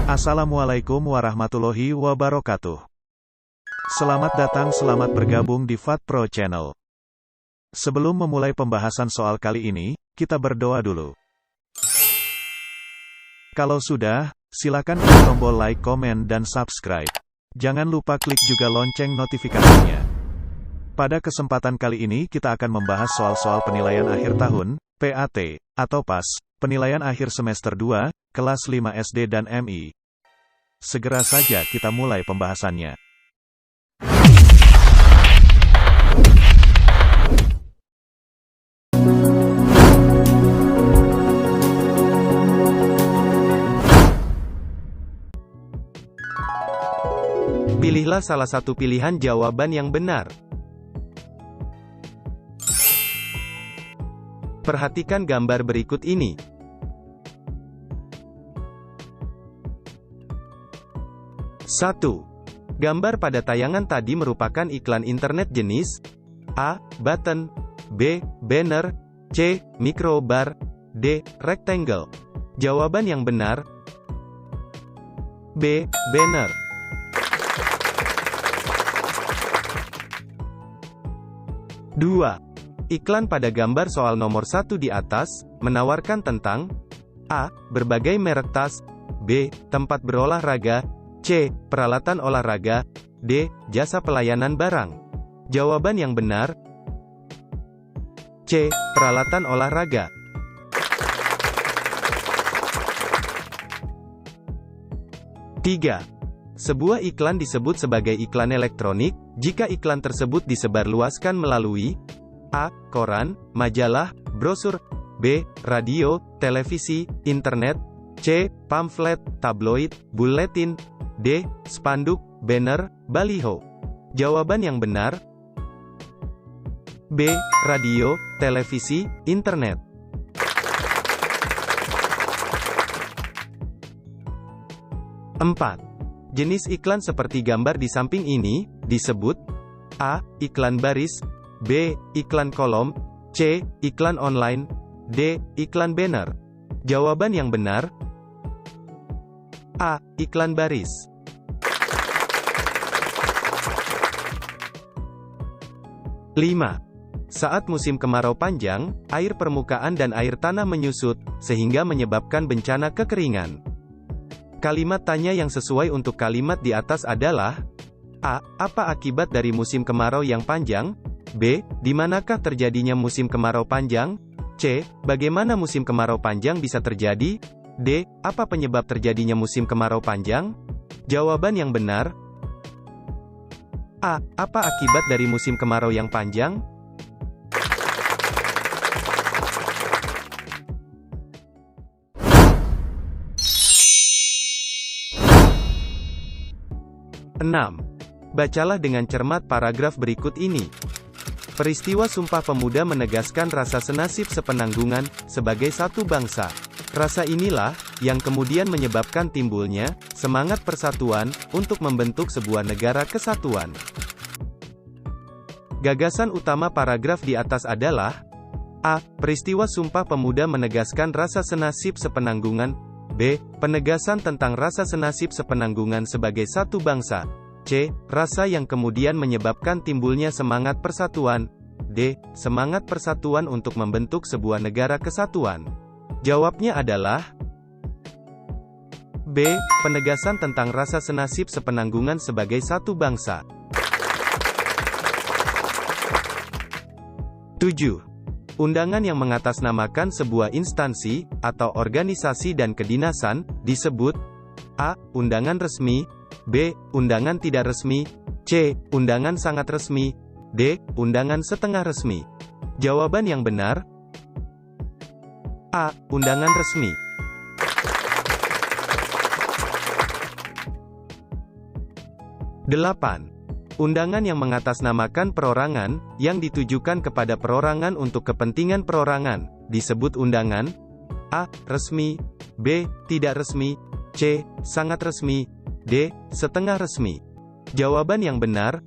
Assalamualaikum warahmatullahi wabarakatuh. Selamat datang, selamat bergabung di FAT Pro Channel. Sebelum memulai pembahasan soal kali ini, kita berdoa dulu. Kalau sudah, silakan klik tombol like, komen, dan subscribe. Jangan lupa klik juga lonceng notifikasinya. Pada kesempatan kali ini kita akan membahas soal-soal penilaian akhir tahun, PAT, atau PAS, penilaian akhir semester 2, kelas 5 SD dan MI. Segera saja kita mulai pembahasannya. Pilihlah salah satu pilihan jawaban yang benar. Perhatikan gambar berikut ini. 1. Gambar pada tayangan tadi merupakan iklan internet jenis A. Button, B. Banner, C. Microbar, D. Rectangle. Jawaban yang benar B. Banner. 2. Iklan pada gambar soal nomor 1 di atas, menawarkan tentang A. Berbagai merek tas, B. Tempat berolahraga, C. Peralatan olahraga, D. Jasa pelayanan barang. Jawaban yang benar C. Peralatan olahraga. 3. Sebuah iklan disebut sebagai iklan elektronik, jika iklan tersebut disebarluaskan melalui A. Koran, majalah, brosur, B. Radio, televisi, internet, C. Pamflet, tabloid, buletin, D. Spanduk, banner, baliho. Jawaban yang benar B. Radio, televisi, internet. 4. Jenis iklan seperti gambar di samping ini, disebut A. Iklan baris, B. Iklan kolom, C. Iklan online, D. Iklan banner. Jawaban yang benar A. Iklan baris. 5. Saat musim kemarau panjang, air permukaan dan air tanah menyusut, sehingga menyebabkan bencana kekeringan. Kalimat tanya yang sesuai untuk kalimat di atas adalah A. Apa akibat dari musim kemarau yang panjang? B. Di manakah terjadinya musim kemarau panjang? C. Bagaimana musim kemarau panjang bisa terjadi? D. Apa penyebab terjadinya musim kemarau panjang? Jawaban yang benar A. Apa akibat dari musim kemarau yang panjang? 6. Bacalah dengan cermat paragraf berikut ini. Peristiwa Sumpah Pemuda menegaskan rasa senasib sepenanggungan, sebagai satu bangsa. Rasa inilah, yang kemudian menyebabkan timbulnya, semangat persatuan, untuk membentuk sebuah negara kesatuan. Gagasan utama paragraf di atas adalah A. Peristiwa Sumpah Pemuda menegaskan rasa senasib sepenanggungan, B. Penegasan tentang rasa senasib sepenanggungan sebagai satu bangsa, C. Rasa yang kemudian menyebabkan timbulnya semangat persatuan, D. Semangat persatuan untuk membentuk sebuah negara kesatuan. Jawabnya adalah B. Penegasan tentang rasa senasib sepenanggungan sebagai satu bangsa. 7. Undangan yang mengatasnamakan sebuah instansi, atau organisasi dan kedinasan, disebut A. Undangan resmi, B. Undangan tidak resmi, C. Undangan sangat resmi, D. Undangan setengah resmi. Jawaban yang benar A. Undangan resmi. 8. Undangan yang mengatasnamakan perorangan, yang ditujukan kepada perorangan untuk kepentingan perorangan, disebut undangan A. Resmi, B. Tidak resmi, C. Sangat resmi, D. Setengah resmi. Jawaban yang benar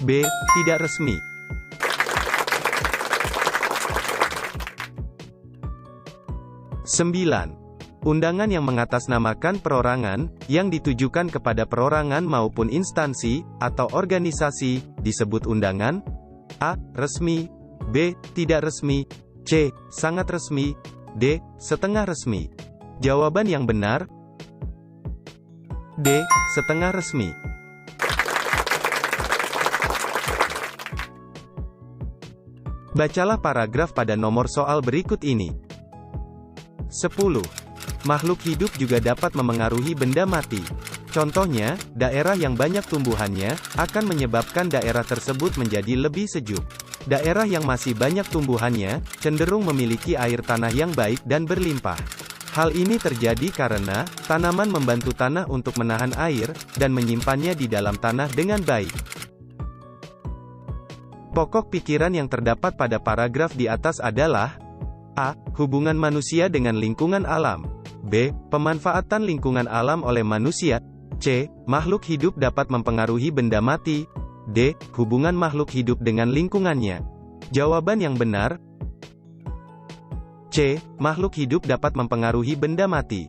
B. Tidak resmi. 9. Undangan yang mengatasnamakan perorangan, yang ditujukan kepada perorangan maupun instansi, atau organisasi, disebut undangan. A. Resmi. B. Tidak resmi. C. Sangat resmi. D. Setengah resmi. Jawaban yang benar: D. Setengah resmi. Bacalah paragraf pada nomor soal berikut ini. 10. Makhluk hidup juga dapat memengaruhi benda mati. Contohnya, daerah yang banyak tumbuhannya, akan menyebabkan daerah tersebut menjadi lebih sejuk. Daerah yang masih banyak tumbuhannya, cenderung memiliki air tanah yang baik dan berlimpah. Hal ini terjadi karena, tanaman membantu tanah untuk menahan air, dan menyimpannya di dalam tanah dengan baik. Pokok pikiran yang terdapat pada paragraf di atas adalah: A. Hubungan manusia dengan lingkungan alam. B. Pemanfaatan lingkungan alam oleh manusia. C. Makhluk hidup dapat mempengaruhi benda mati. D. Hubungan makhluk hidup dengan lingkungannya. Jawaban yang benar: C. Makhluk hidup dapat mempengaruhi benda mati.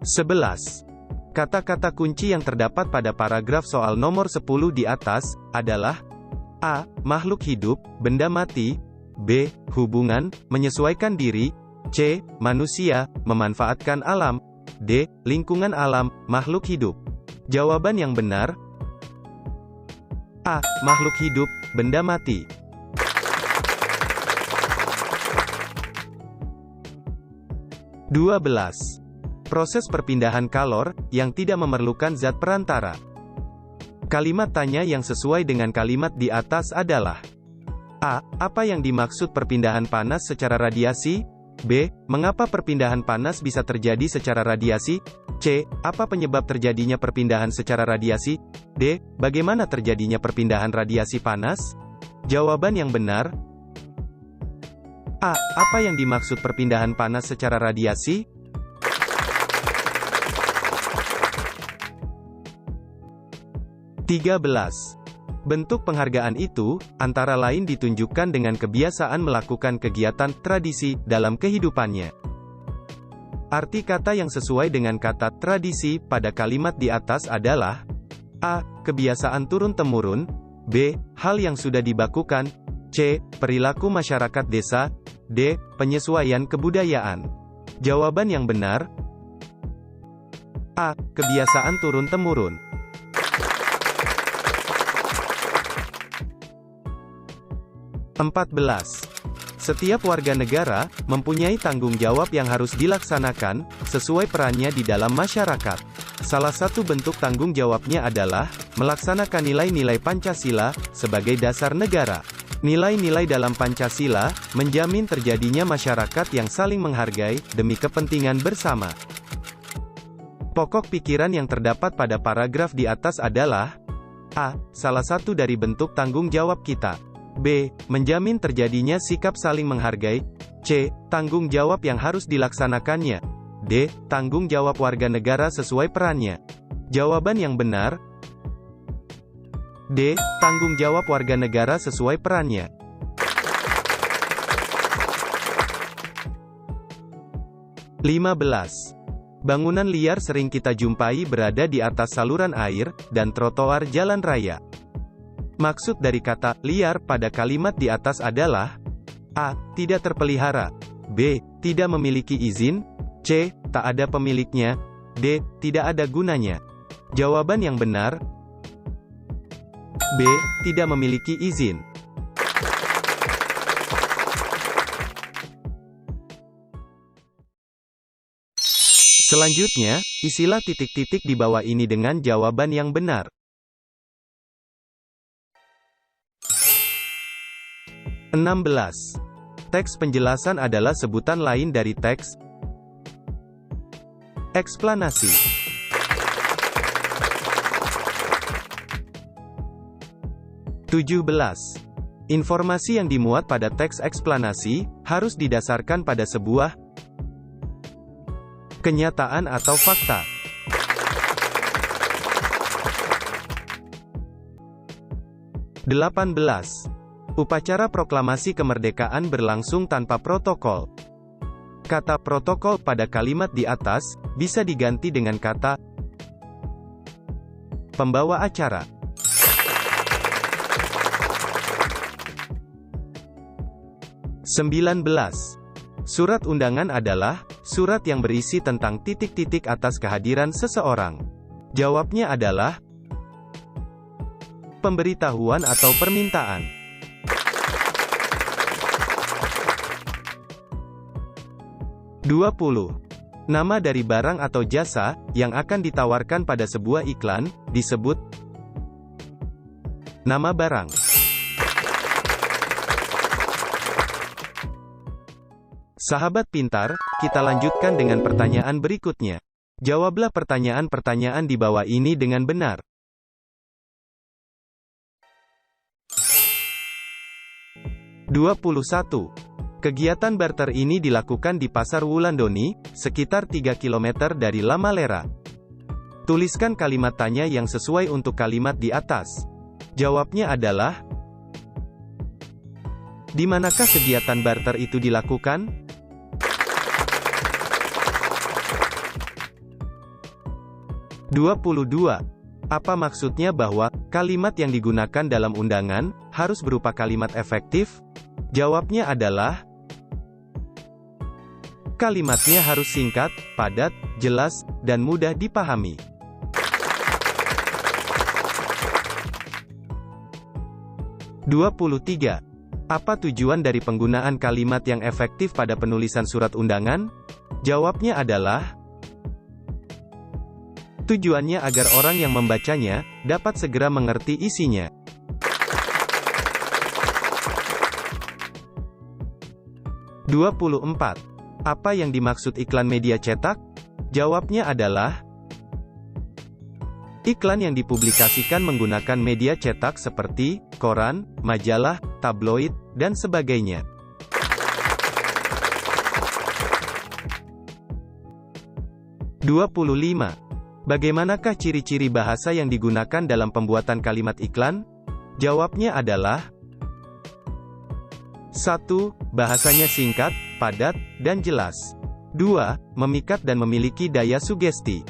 (11) Kata-kata kunci yang terdapat pada paragraf soal nomor 10 di atas, adalah: A. Makhluk hidup, benda mati. B. Hubungan, menyesuaikan diri. C. Manusia, memanfaatkan alam. D. Lingkungan alam, makhluk hidup. Jawaban yang benar: A. Makhluk hidup, benda mati. (12) Proses perpindahan kalor, yang tidak memerlukan zat perantara. Kalimat tanya yang sesuai dengan kalimat di atas adalah: A. Apa yang dimaksud perpindahan panas secara radiasi? B. Mengapa perpindahan panas bisa terjadi secara radiasi? C. Apa penyebab terjadinya perpindahan secara radiasi? D. Bagaimana terjadinya perpindahan radiasi panas? Jawaban yang benar: A. Apa yang dimaksud perpindahan panas secara radiasi? 13. Bentuk penghargaan itu, antara lain ditunjukkan dengan kebiasaan melakukan kegiatan tradisi dalam kehidupannya. Arti kata yang sesuai dengan kata tradisi pada kalimat di atas adalah: A. Kebiasaan turun-temurun. B. Hal yang sudah dibakukan. C. Perilaku masyarakat desa. D. Penyesuaian kebudayaan. Jawaban yang benar: A. Kebiasaan turun-temurun. 14. Setiap warga negara mempunyai tanggung jawab yang harus dilaksanakan sesuai perannya di dalam masyarakat. Salah satu bentuk tanggung jawabnya adalah melaksanakan nilai-nilai Pancasila sebagai dasar negara. Nilai-nilai dalam Pancasila menjamin terjadinya masyarakat yang saling menghargai demi kepentingan bersama. Pokok pikiran yang terdapat pada paragraf di atas adalah: A. Salah satu dari bentuk tanggung jawab kita. B. Menjamin terjadinya sikap saling menghargai. C. Tanggung jawab yang harus dilaksanakannya. D. Tanggung jawab warga negara sesuai perannya. Jawaban yang benar: D. Tanggung jawab warga negara sesuai perannya. 15. Bangunan liar sering kita jumpai berada di atas saluran air dan trotoar jalan raya. Maksud dari kata liar pada kalimat di atas adalah: A. Tidak terpelihara. B. Tidak memiliki izin. C. Tak ada pemiliknya. D. Tidak ada gunanya. Jawaban yang benar: B. Tidak memiliki izin. Selanjutnya, isilah titik-titik di bawah ini dengan jawaban yang benar. 16. Teks penjelasan adalah sebutan lain dari teks eksplanasi. 17. Informasi yang dimuat pada teks eksplanasi harus didasarkan pada sebuah kenyataan atau fakta. 18. Upacara proklamasi kemerdekaan berlangsung tanpa protokol. Kata protokol pada kalimat di atas bisa diganti dengan kata pembawa acara. 19. Surat undangan adalah surat yang berisi tentang titik-titik atas kehadiran seseorang. Jawabnya adalah pemberitahuan atau permintaan. 20. Nama dari barang atau jasa yang akan ditawarkan pada sebuah iklan disebut nama barang. Sahabat pintar, kita lanjutkan dengan pertanyaan berikutnya. Jawablah pertanyaan-pertanyaan di bawah ini dengan benar. 21. Kegiatan barter ini dilakukan di Pasar Wulandoni, sekitar 3 km dari Lamalera. Tuliskan kalimat tanya yang sesuai untuk kalimat di atas. Jawabnya adalah, di manakah kegiatan barter itu dilakukan? 22. Apa maksudnya bahwa kalimat yang digunakan dalam undangan harus berupa kalimat efektif? Jawabnya adalah kalimatnya harus singkat, padat, jelas, dan mudah dipahami. 23. Apa tujuan dari penggunaan kalimat yang efektif pada penulisan surat undangan? Jawabnya adalah tujuannya agar orang yang membacanya dapat segera mengerti isinya. 24. Apa yang dimaksud iklan media cetak? Jawabnya adalah iklan yang dipublikasikan menggunakan media cetak seperti koran, majalah, tabloid, dan sebagainya. 25. Bagaimanakah ciri-ciri bahasa yang digunakan dalam pembuatan kalimat iklan? Jawabnya adalah 1. Bahasanya singkat, padat, dan jelas. 2. Memikat dan memiliki daya sugesti.